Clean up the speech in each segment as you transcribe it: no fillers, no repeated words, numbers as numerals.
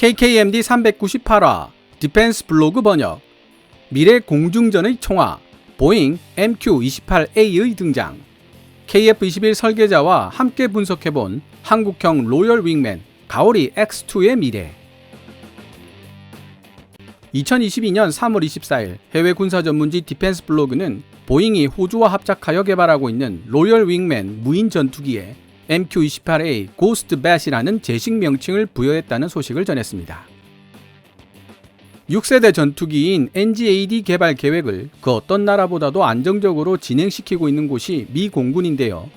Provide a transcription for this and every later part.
KKMD 398화 디펜스 블로그 번역 미래 공중전의 총화 보잉 MQ-28A의 등장 KF-21 설계자와 함께 분석해본 한국형 로열 윙맨 가오리 X2의 미래 2022년 3월 24일 해외 군사 전문지 디펜스 블로그는 보잉이 호주와 합작하여 개발하고 있는 로열 윙맨 무인 전투기에 MQ-28A 고스트 뱃이라는 제식 명칭을 부여했다는 소식을 전했습니다. 6세대 전투기인 NGAD 개발 계획을 그 어떤 나라보다도 안정적으로 진행시키고 있는 곳이 미 공군인데요.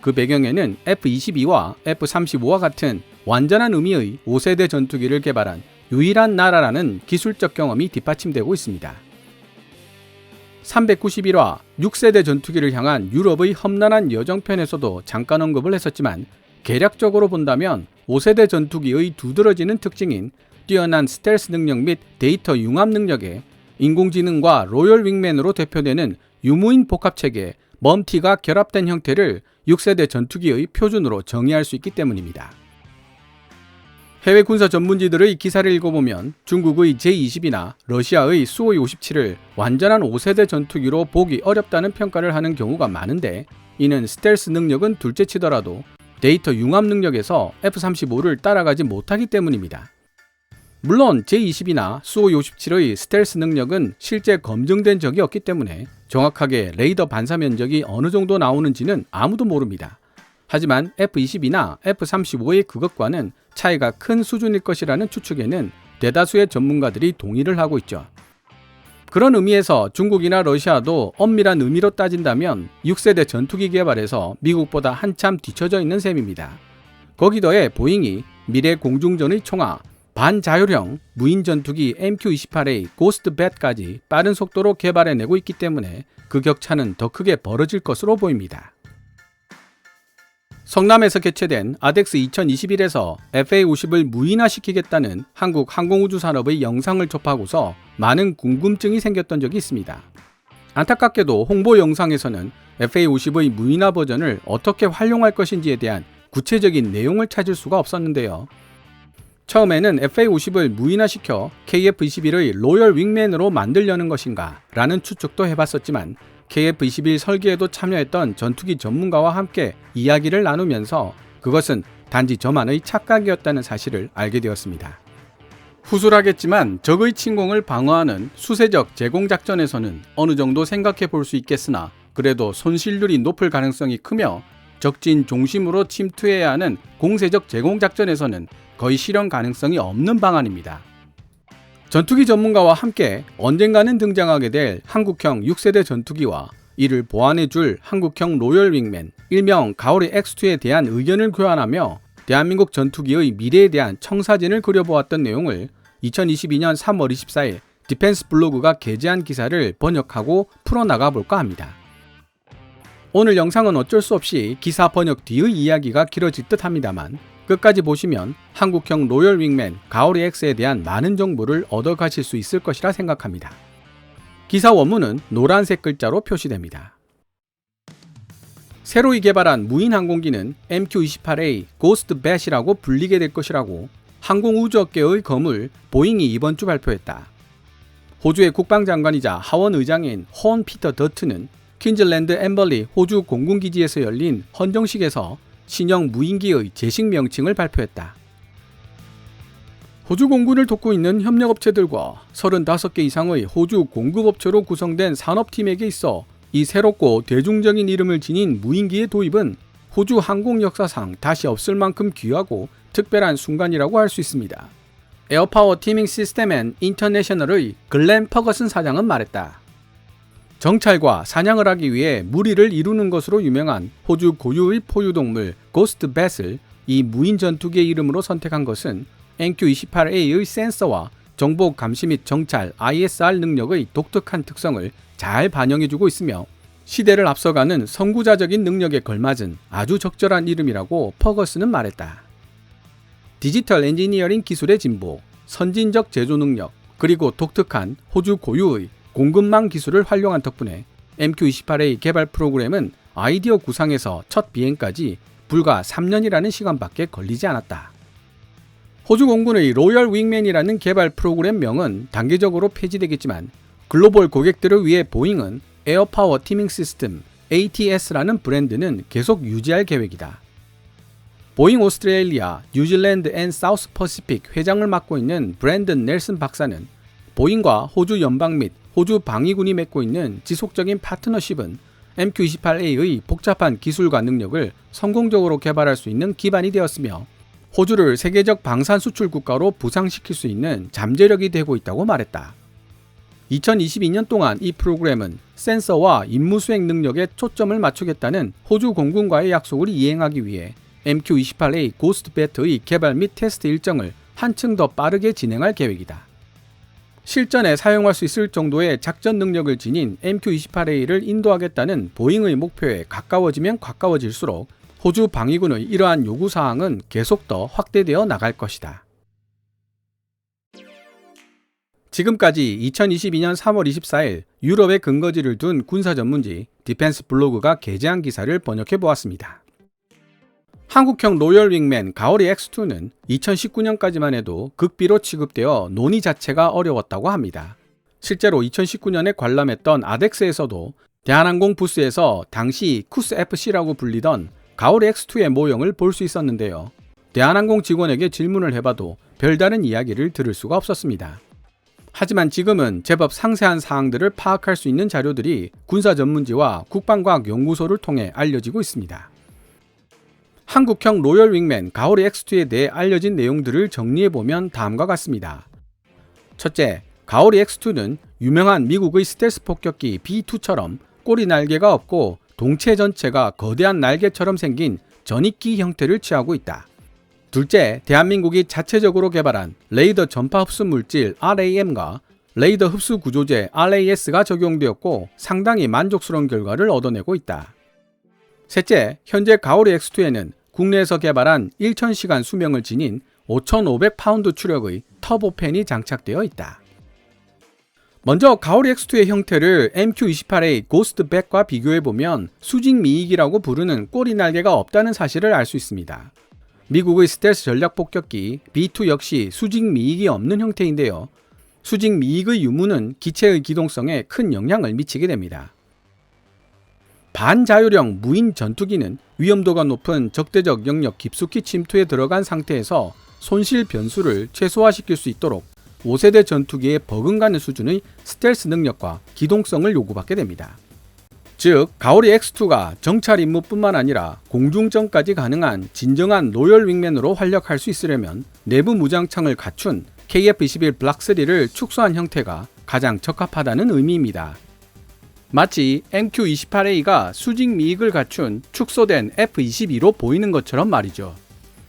그 배경에는 F-22와 F-35와 같은 완전한 의미의 5세대 전투기를 개발한 유일한 나라라는 기술적 경험이 뒷받침되고 있습니다. 391화 6세대 전투기를 향한 유럽의 험난한 여정편에서도 잠깐 언급을 했었지만 개략적으로 본다면 5세대 전투기의 두드러지는 특징인 뛰어난 스텔스 능력 및 데이터 융합 능력에 인공지능과 로열 윙맨으로 대표되는 유무인 복합체계 멈티가 결합된 형태를 6세대 전투기의 표준으로 정의할 수 있기 때문입니다. 해외 군사 전문지들의 기사를 읽어보면 중국의 J-20이나 러시아의 수호이 57을 완전한 5세대 전투기로 보기 어렵다는 평가를 하는 경우가 많은데 이는 스텔스 능력은 둘째치더라도 데이터 융합 능력에서 F-35를 따라가지 못하기 때문입니다. 물론 J-20이나 수호이 57의 스텔스 능력은 실제 검증된 적이 없기 때문에 정확하게 레이더 반사 면적이 어느 정도 나오는지는 아무도 모릅니다. 하지만 F-22나 F-35의 그것과는 차이가 큰 수준일 것이라는 추측에는 대다수의 전문가들이 동의를 하고 있죠. 그런 의미에서 중국이나 러시아도 엄밀한 의미로 따진다면 6세대 전투기 개발에서 미국보다 한참 뒤처져 있는 셈입니다. 거기 더해 보잉이 미래 공중전의 총화, 반자율형 무인 전투기 MQ-28A 고스트 뱃까지 빠른 속도로 개발해내고 있기 때문에 그 격차는 더 크게 벌어질 것으로 보입니다. 성남에서 개최된 아덱스 2021에서 FA-50을 무인화시키겠다는 한국 항공우주산업의 영상을 접하고서 많은 궁금증이 생겼던 적이 있습니다. 안타깝게도 홍보 영상에서는 FA-50의 무인화 버전을 어떻게 활용할 것인지에 대한 구체적인 내용을 찾을 수가 없었는데요. 처음에는 FA-50을 무인화시켜 KF-21의 로열 윙맨으로 만들려는 것인가 라는 추측도 해봤었지만 KF-21 설계에도 참여했던 전투기 전문가와 함께 이야기를 나누면서 그것은 단지 저만의 착각이었다는 사실을 알게 되었습니다. 후술하겠지만 적의 침공을 방어하는 수세적 제공작전에서는 어느 정도 생각해 볼 수 있겠으나 그래도 손실률이 높을 가능성이 크며 적진 중심으로 침투해야 하는 공세적 제공작전에서는 거의 실현 가능성이 없는 방안입니다. 전투기 전문가와 함께 언젠가는 등장하게 될 한국형 6세대 전투기와 이를 보완해줄 한국형 로열 윙맨, 일명 가오리 X2에 대한 의견을 교환하며 대한민국 전투기의 미래에 대한 청사진을 그려보았던 내용을 2022년 3월 24일 디펜스 블로그가 게재한 기사를 번역하고 풀어나가 볼까 합니다. 오늘 영상은 어쩔 수 없이 기사 번역 뒤의 이야기가 길어질 듯 합니다만 끝까지 보시면 한국형 로열 윙맨 가오리 X에 대한 많은 정보를 얻어가실 수 있을 것이라 생각합니다. 기사 원문은 노란색 글자로 표시됩니다. 새로이 개발한 무인 항공기는 MQ-28A 고스트 뱃이라고 불리게 될 것이라고 항공우주업계의 거물 보잉이 이번 주 발표했다. 호주의 국방장관이자 하원 의장인 헌 피터 더트는 퀸즐랜드 엠벌리 호주 공군기지에서 열린 헌정식에서 신형 무인기의 제식 명칭을 발표했다. 호주 공군을 돕고 있는 협력업체들과 35개 이상의 호주 공급업체로 구성된 산업팀에게 있어 이 새롭고 대중적인 이름을 지닌 무인기의 도입은 호주 항공 역사상 다시 없을 만큼 귀하고 특별한 순간이라고 할 수 있습니다. 에어파워 티밍 시스템 앤 인터내셔널의 글렌 퍼거슨 사장은 말했다. 정찰과 사냥을 하기 위해 무리를 이루는 것으로 유명한 호주 고유의 포유동물 고스트 뱃을 이 무인 전투기의 이름으로 선택한 것은 MQ-28A의 센서와 정보 감시 및 정찰 ISR 능력의 독특한 특성을 잘 반영해주고 있으며 시대를 앞서가는 선구자적인 능력에 걸맞은 아주 적절한 이름이라고 퍼거슨은 말했다. 디지털 엔지니어링 기술의 진보, 선진적 제조 능력, 그리고 독특한 호주 고유의 공급망 기술을 활용한 덕분에 MQ-28A 개발 프로그램은 아이디어 구상에서 첫 비행까지 불과 3년이라는 시간밖에 걸리지 않았다. 호주 공군의 로열 윙맨이라는 개발 프로그램명은 단계적으로 폐지되겠지만 글로벌 고객들을 위해 보잉은 에어파워 티밍 시스템 ATS라는 브랜드는 계속 유지할 계획이다. 보잉 오스트레일리아, 뉴질랜드 앤 사우스 퍼시픽 회장을 맡고 있는 브랜든 넬슨 박사는 보잉과 호주 연방 및 호주 방위군이 맺고 있는 지속적인 파트너십은 MQ-28A의 복잡한 기술과 능력을 성공적으로 개발할 수 있는 기반이 되었으며 호주를 세계적 방산 수출 국가로 부상시킬 수 있는 잠재력이 되고 있다고 말했다. 2022년 동안 이 프로그램은 센서와 임무 수행 능력에 초점을 맞추겠다는 호주 공군과의 약속을 이행하기 위해 MQ-28A 고스트 배트의 개발 및 테스트 일정을 한층 더 빠르게 진행할 계획이다. 실전에 사용할 수 있을 정도의 작전 능력을 지닌 MQ-28A를 인도하겠다는 보잉의 목표에 가까워지면 가까워질수록 호주 방위군의 이러한 요구사항은 계속 더 확대되어 나갈 것이다. 지금까지 2022년 3월 24일 유럽에 근거지를 둔 군사 전문지 디펜스 블로그가 게재한 기사를 번역해 보았습니다. 한국형 로열 윙맨 가오리 X2는 2019년까지만 해도 극비로 취급되어 논의 자체가 어려웠다고 합니다. 실제로 2019년에 관람했던 아덱스에서도 대한항공 부스에서 당시 쿠스 FC라고 불리던 가오리 X2의 모형을 볼 수 있었는데요. 대한항공 직원에게 질문을 해봐도 별다른 이야기를 들을 수가 없었습니다. 하지만 지금은 제법 상세한 사항들을 파악할 수 있는 자료들이 군사 전문지와 국방과학연구소를 통해 알려지고 있습니다. 한국형 로열 윙맨 가오리 X2에 대해 알려진 내용들을 정리해보면 다음과 같습니다. 첫째, 가오리 X2는 유명한 미국의 스텔스 폭격기 B2처럼 꼬리 날개가 없고 동체 전체가 거대한 날개처럼 생긴 전익기 형태를 취하고 있다. 둘째, 대한민국이 자체적으로 개발한 레이더 전파 흡수 물질 RAM과 레이더 흡수 구조제 RAS가 적용되었고 상당히 만족스러운 결과를 얻어내고 있다. 셋째, 현재 가오리 X2에는 국내에서 개발한 1000시간 수명을 지닌 5500파운드 추력의 터보팬이 장착되어 있다. 먼저 가오리 X2의 형태를 MQ-28A 고스트백과 비교해보면 수직미익이라고 부르는 꼬리 날개가 없다는 사실을 알 수 있습니다. 미국의 스텔스 전략 폭격기 B2 역시 수직미익이 없는 형태인데요. 수직미익의 유무는 기체의 기동성에 큰 영향을 미치게 됩니다. 반자율형 무인 전투기는 위험도가 높은 적대적 영역 깊숙이 침투에 들어간 상태에서 손실 변수를 최소화시킬 수 있도록 5세대 전투기에 버금가는 수준의 스텔스 능력과 기동성을 요구받게 됩니다. 즉, 가오리 X2가 정찰 임무뿐만 아니라 공중전까지 가능한 진정한 로열 윙맨으로 활약할 수 있으려면 내부 무장창을 갖춘 KF-21 블락3를 축소한 형태가 가장 적합하다는 의미입니다. 마치 MQ-28A가 수직미익을 갖춘 축소된 F-22로 보이는 것처럼 말이죠.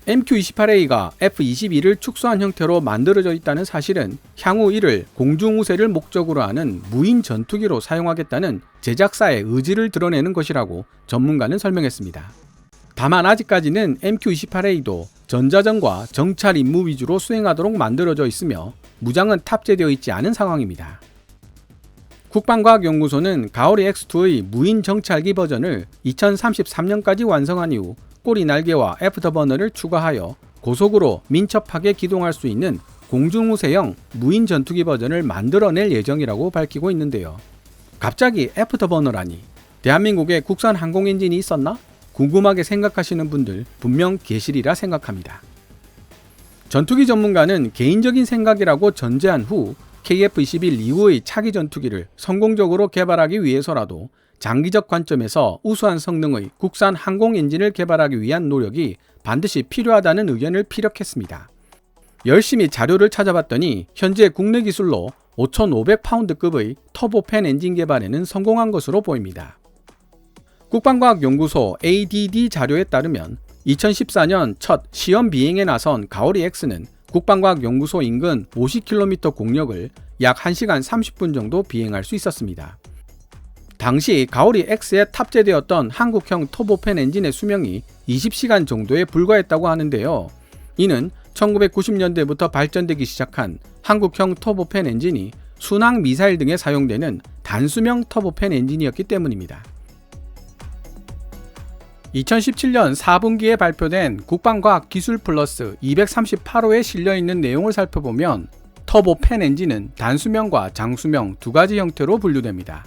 MQ-28A가 F-22를 축소한 형태로 만들어져 있다는 사실은 향후 이를 공중우세를 목적으로 하는 무인 전투기로 사용하겠다는 제작사의 의지를 드러내는 것이라고 전문가는 설명했습니다. 다만 아직까지는 MQ-28A도 전자전과 정찰 임무 위주로 수행하도록 만들어져 있으며 무장은 탑재되어 있지 않은 상황입니다. 국방과학연구소는 가오리 X2의 무인 정찰기 버전을 2033년까지 완성한 이후 꼬리 날개와 애프터버너를 추가하여 고속으로 민첩하게 기동할 수 있는 공중우세형 무인 전투기 버전을 만들어낼 예정이라고 밝히고 있는데요. 갑자기 애프터버너라니 대한민국에 국산 항공 엔진이 있었나? 궁금하게 생각하시는 분들 분명 계시리라 생각합니다. 전투기 전문가는 개인적인 생각이라고 전제한 후 KF-21 이후의 차기 전투기를 성공적으로 개발하기 위해서라도 장기적 관점에서 우수한 성능의 국산 항공 엔진을 개발하기 위한 노력이 반드시 필요하다는 의견을 피력했습니다. 열심히 자료를 찾아봤더니 현재 국내 기술로 5500파운드급의 터보팬 엔진 개발에는 성공한 것으로 보입니다. 국방과학연구소 ADD 자료에 따르면 2014년 첫 시험 비행에 나선 가오리 X는 국방과학연구소 인근 50km 공력을 약 1시간 30분 정도 비행할 수 있었습니다. 당시 가오리 X에 탑재되었던 한국형 터보팬 엔진의 수명이 20시간 정도에 불과했다고 하는데요. 이는 1990년대부터 발전되기 시작한 한국형 터보팬 엔진이 순항 미사일 등에 사용되는 단수명 터보팬 엔진이었기 때문입니다. 2017년 4분기에 발표된 국방과학기술 플러스 238호에 실려있는 내용을 살펴보면 터보팬 엔진은 단수명과 장수명 두 가지 형태로 분류됩니다.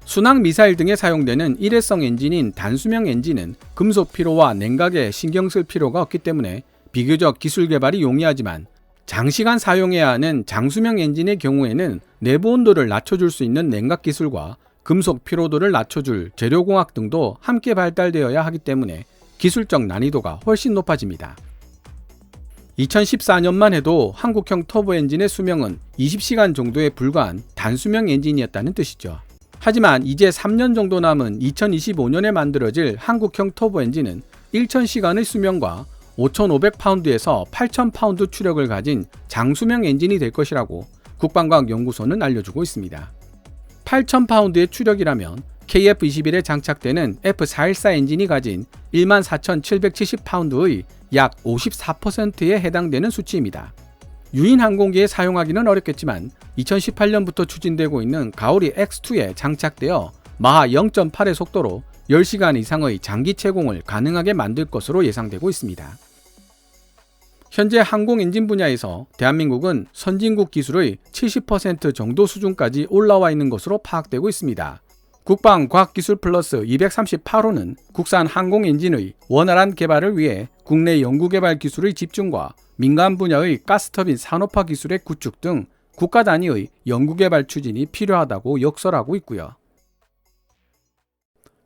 순항 미사일 등에 사용되는 일회성 엔진인 단수명 엔진은 금속 피로와 냉각에 신경 쓸 필요가 없기 때문에 비교적 기술 개발이 용이하지만 장시간 사용해야 하는 장수명 엔진의 경우에는 내부 온도를 낮춰줄 수 있는 냉각 기술과 금속 피로도를 낮춰줄 재료공학 등도 함께 발달되어야 하기 때문에 기술적 난이도가 훨씬 높아집니다. 2014년만 해도 한국형 터보 엔진의 수명은 20시간 정도에 불과한 단수명 엔진이었다는 뜻이죠. 하지만 이제 3년 정도 남은 2025년에 만들어질 한국형 터보 엔진은 1000시간의 수명과 5,500파운드에서 8,000파운드 추력을 가진 장수명 엔진이 될 것이라고 국방과학연구소는 알려주고 있습니다. 8,000파운드의 추력이라면 KF-21에 장착되는 F414 엔진이 가진 14,770파운드의 약 54%에 해당되는 수치입니다. 유인 항공기에 사용하기는 어렵겠지만 2018년부터 추진되고 있는 가오리 X2에 장착되어 마하 0.8의 속도로 10시간 이상의 장기 채공을 가능하게 만들 것으로 예상되고 있습니다. 현재 항공 엔진 분야에서 대한민국은 선진국 기술의 70% 정도 수준까지 올라와 있는 것으로 파악되고 있습니다. 국방과학기술 플러스 238호는 국산 항공 엔진의 원활한 개발을 위해 국내 연구개발 기술의 집중과 민간 분야의 가스터빈 산업화 기술의 구축 등 국가 단위의 연구개발 추진이 필요하다고 역설하고 있고요.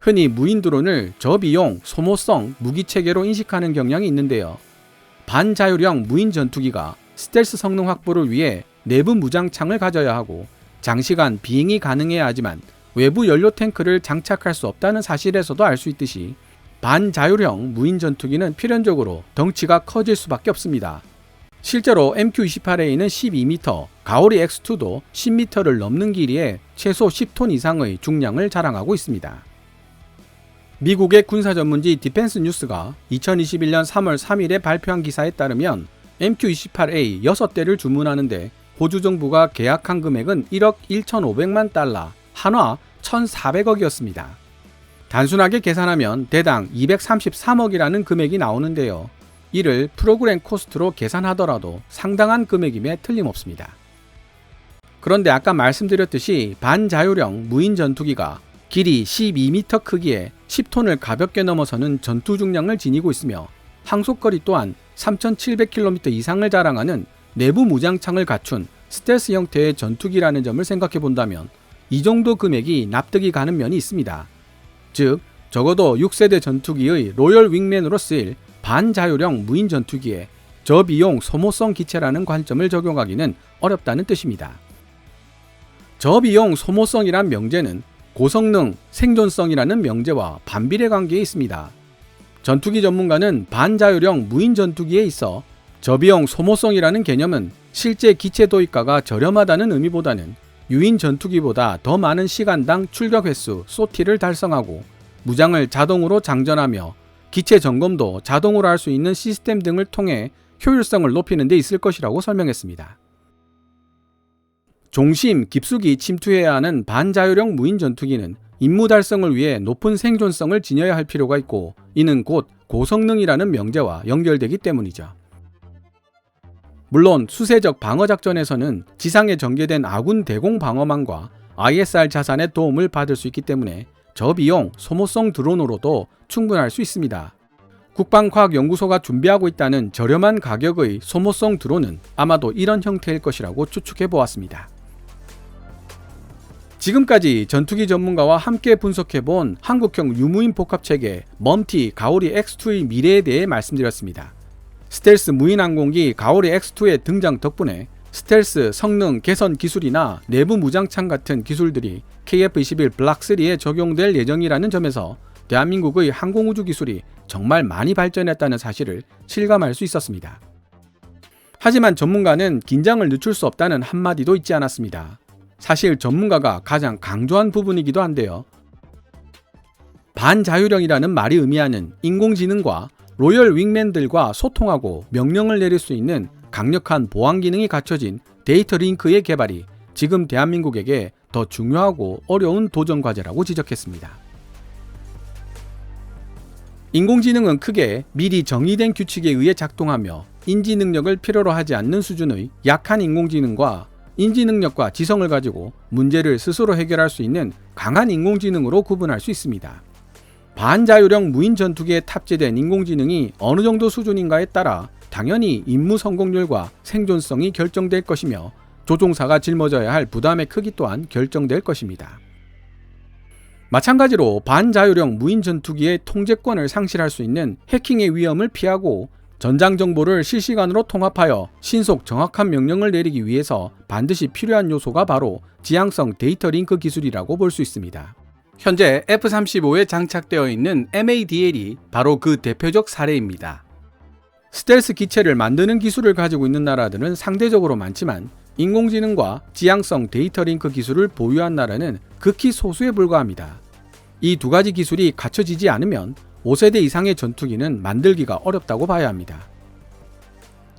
흔히 무인 드론을 저비용, 소모성 무기체계로 인식하는 경향이 있는데요. 반자율형 무인 전투기가 스텔스 성능 확보를 위해 내부 무장창을 가져야 하고 장시간 비행이 가능해야 하지만 외부 연료 탱크를 장착할 수 없다는 사실에서도 알 수 있듯이 반자율형 무인 전투기는 필연적으로 덩치가 커질 수밖에 없습니다. 실제로 MQ-28A는 12m, 가오리 X2도 10m를 넘는 길이에 최소 10톤 이상의 중량을 자랑하고 있습니다. 미국의 군사 전문지 디펜스 뉴스가 2021년 3월 3일에 발표한 기사에 따르면 MQ-28A 6대를 주문하는데 호주 정부가 계약한 금액은 1억 1,500만 달러, 한화 1,400억이었습니다. 단순하게 계산하면 대당 233억이라는 금액이 나오는데요. 이를 프로그램 코스트로 계산하더라도 상당한 금액임에 틀림없습니다. 그런데 아까 말씀드렸듯이 반자율형 무인 전투기가 길이 12m 크기에 10톤을 가볍게 넘어서는 전투 중량을 지니고 있으며 항속거리 또한 3,700km 이상을 자랑하는 내부 무장창을 갖춘 스텔스 형태의 전투기라는 점을 생각해 본다면 이 정도 금액이 납득이 가는 면이 있습니다. 즉, 적어도 6세대 전투기의 로열 윙맨으로 쓰일 반자율형 무인 전투기에 저비용 소모성 기체라는 관점을 적용하기는 어렵다는 뜻입니다. 저비용 소모성이란 명제는 고성능 생존성이라는 명제와 반비례 관계에 있습니다. 전투기 전문가는 반자율형 무인 전투기에 있어 저비용 소모성이라는 개념은 실제 기체 도입가가 저렴하다는 의미보다는 유인 전투기보다 더 많은 시간당 출격 횟수 SOT를 달성하고 무장을 자동으로 장전하며 기체 점검도 자동으로 할 수 있는 시스템 등을 통해 효율성을 높이는 데 있을 것이라고 설명했습니다. 종심, 깊숙이 침투해야 하는 반자율형 무인 전투기는 임무 달성을 위해 높은 생존성을 지녀야 할 필요가 있고 이는 곧 고성능이라는 명제와 연결되기 때문이죠. 물론 수세적 방어작전에서는 지상에 전개된 아군 대공 방어망과 ISR 자산의 도움을 받을 수 있기 때문에 저비용, 소모성 드론으로도 충분할 수 있습니다. 국방과학연구소가 준비하고 있다는 저렴한 가격의 소모성 드론은 아마도 이런 형태일 것이라고 추측해 보았습니다. 지금까지 전투기 전문가와 함께 분석해본 한국형 유무인 복합체계 멈티 가오리 X2의 미래에 대해 말씀드렸습니다. 스텔스 무인 항공기 가오리 X2의 등장 덕분에 스텔스 성능 개선 기술이나 내부 무장창 같은 기술들이 KF-21 블락3에 적용될 예정이라는 점에서 대한민국의 항공우주 기술이 정말 많이 발전했다는 사실을 실감할 수 있었습니다. 하지만 전문가는 긴장을 늦출 수 없다는 한마디도 잊지 않았습니다. 사실 전문가가 가장 강조한 부분이기도 한데요. 반자율형이라는 말이 의미하는 인공지능과 로열 윙맨들과 소통하고 명령을 내릴 수 있는 강력한 보안 기능이 갖춰진 데이터 링크의 개발이 지금 대한민국에게 더 중요하고 어려운 도전 과제라고 지적했습니다. 인공지능은 크게 미리 정의된 규칙에 의해 작동하며 인지 능력을 필요로 하지 않는 수준의 약한 인공지능과 인지 능력과 지성을 가지고 문제를 스스로 해결할 수 있는 강한 인공지능으로 구분할 수 있습니다. 반자율형 무인 전투기에 탑재된 인공지능이 어느 정도 수준인가에 따라 당연히 임무 성공률과 생존성이 결정될 것이며 조종사가 짊어져야 할 부담의 크기 또한 결정될 것입니다. 마찬가지로 반자율형 무인 전투기의 통제권을 상실할 수 있는 해킹의 위험을 피하고 전장 정보를 실시간으로 통합하여 신속 정확한 명령을 내리기 위해서 반드시 필요한 요소가 바로 지향성 데이터 링크 기술이라고 볼 수 있습니다. 현재 F-35에 장착되어 있는 MADL이 바로 그 대표적 사례입니다. 스텔스 기체를 만드는 기술을 가지고 있는 나라들은 상대적으로 많지만 인공지능과 지향성 데이터 링크 기술을 보유한 나라는 극히 소수에 불과합니다. 이 두 가지 기술이 갖춰지지 않으면 5세대 이상의 전투기는 만들기가 어렵다고 봐야 합니다.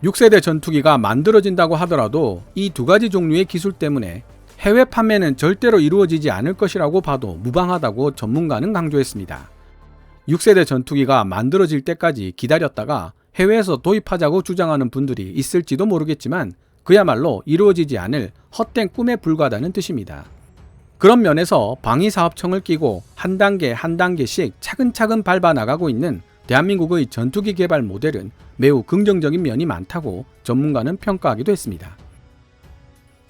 6세대 전투기가 만들어진다고 하더라도 이 두 가지 종류의 기술 때문에 해외 판매는 절대로 이루어지지 않을 것이라고 봐도 무방하다고 전문가는 강조했습니다. 6세대 전투기가 만들어질 때까지 기다렸다가 해외에서 도입하자고 주장하는 분들이 있을지도 모르겠지만 그야말로 이루어지지 않을 헛된 꿈에 불과하다는 뜻입니다. 그런 면에서 방위사업청을 끼고 한 단계 한 단계씩 차근차근 밟아 나가고 있는 대한민국의 전투기 개발 모델은 매우 긍정적인 면이 많다고 전문가는 평가하기도 했습니다.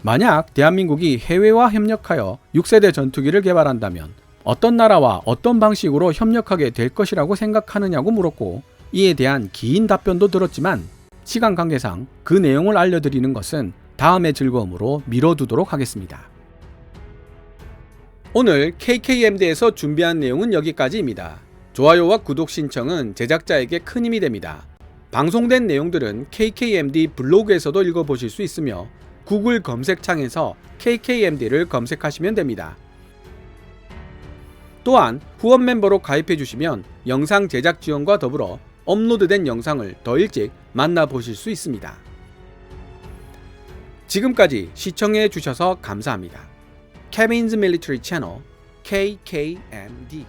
만약 대한민국이 해외와 협력하여 6세대 전투기를 개발한다면 어떤 나라와 어떤 방식으로 협력하게 될 것이라고 생각하느냐고 물었고 이에 대한 긴 답변도 들었지만 시간 관계상 그 내용을 알려드리는 것은 다음의 즐거움으로 미뤄두도록 하겠습니다. 오늘 KKMD에서 준비한 내용은 여기까지입니다. 좋아요와 구독 신청은 제작자에게 큰 힘이 됩니다. 방송된 내용들은 KKMD 블로그에서도 읽어보실 수 있으며 구글 검색창에서 KKMD를 검색하시면 됩니다. 또한 후원 멤버로 가입해 주시면 영상 제작 지원과 더불어 업로드된 영상을 더 일찍 만나보실 수 있습니다. 지금까지 시청해 주셔서 감사합니다. Kevin's Military Channel KKMD